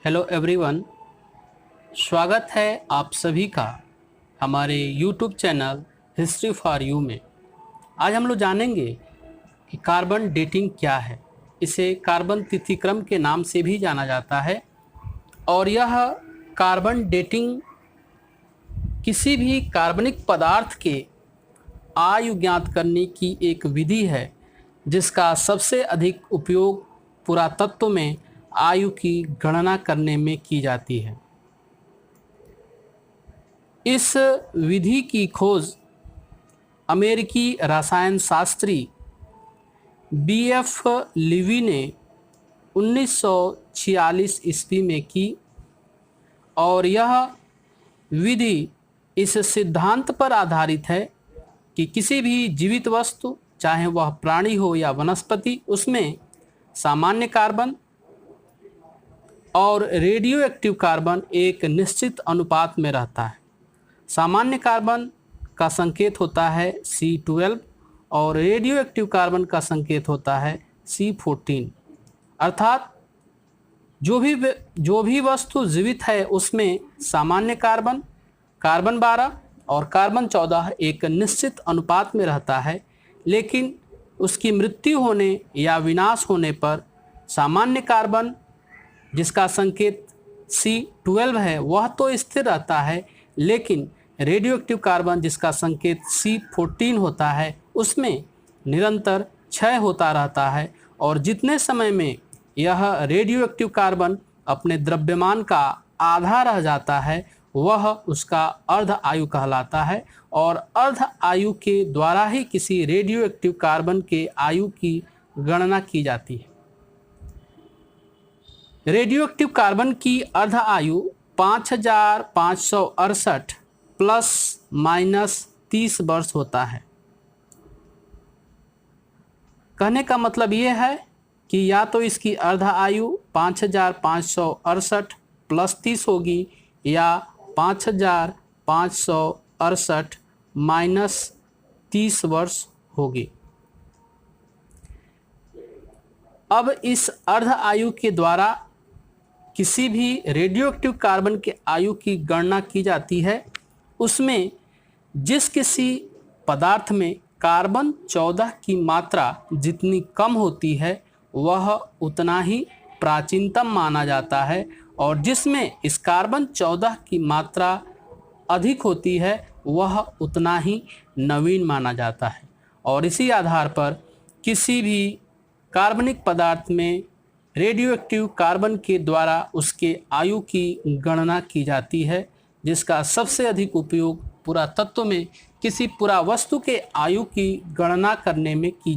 Hello everyone, स्वागत है आप सभी का हमारे YouTube channel history for you में। आज हम लोग जानेंगे कि कार्बन डेटिंग क्या है। इसे कार्बन तिथिक्रम के नाम से भी जाना जाता है और यह कार्बन डेटिंग किसी भी कार्बनिक पदार्थ के आयु ज्ञात करने की एक विधि है जिसका सबसे अधिक उपयोग पुरातत्व में आयु की गणना करने में की जाती है। इस विधि की खोज अमेरिकी रसायन शास्त्री बीएफ लिवी ने 1946 ईस्वी में की और यह विधि इस सिद्धांत पर आधारित है कि किसी भी जीवित वस्तु, चाहे वह प्राणी हो या वनस्पति, उसमें सामान्य कार्बन और रेडियो एक्टिव कार्बन एक निश्चित अनुपात में रहता है। सामान्य कार्बन का संकेत होता है C12 और रेडियो एक्टिव कार्बन का संकेत होता है C14। अर्थात जो भी वस्तु जीवित है उसमें सामान्य कार्बन, कार्बन 12 और कार्बन 14 एक निश्चित अनुपात में रहता है, लेकिन उसकी मृत्यु होने या विनाश होने पर सामान्य कार्बन, जिसका संकेत C12 है, वह तो स्थिर रहता है, लेकिन रेडियो एक्टिव कार्बन, जिसका संकेत C14 होता है, उसमें निरंतर क्षय होता रहता है और जितने समय में यह रेडियो एक्टिव कार्बन अपने द्रव्यमान का आधा रह जाता है वह उसका अर्ध आयु कहलाता है और अर्ध आयु के द्वारा ही किसी रेडियो एक्टिव कार्बन के आयु की गणना की जाती है। रेडियो एक्टिव कार्बन की अर्ध आयु 5568 प्लस माइनस 30 वर्ष होता है। कहने का मतलब ये है कि या तो इसकी अर्ध आयु 5568 प्लस 30 होगी या 5568 माइनस 30 वर्ष होगी। अब इस अर्ध आयु के द्वारा किसी भी रेडियो एक्टिव कार्बन के आयु की गणना की जाती है, उसमें जिस किसी पदार्थ में कार्बन 14 की मात्रा जितनी कम होती है वह उतना ही प्राचीनतम माना जाता है और जिसमें इस कार्बन 14 की मात्रा अधिक होती है वह उतना ही नवीन माना जाता है। और इसी आधार पर किसी भी कार्बनिक पदार्थ में रेडियो एक्टिव कार्बन के द्वारा उसके आयु की गणना की जाती है, जिसका सबसे अधिक उपयोग पुरातत्व में किसी पुरावस्तु के आयु की गणना करने में की जाती है।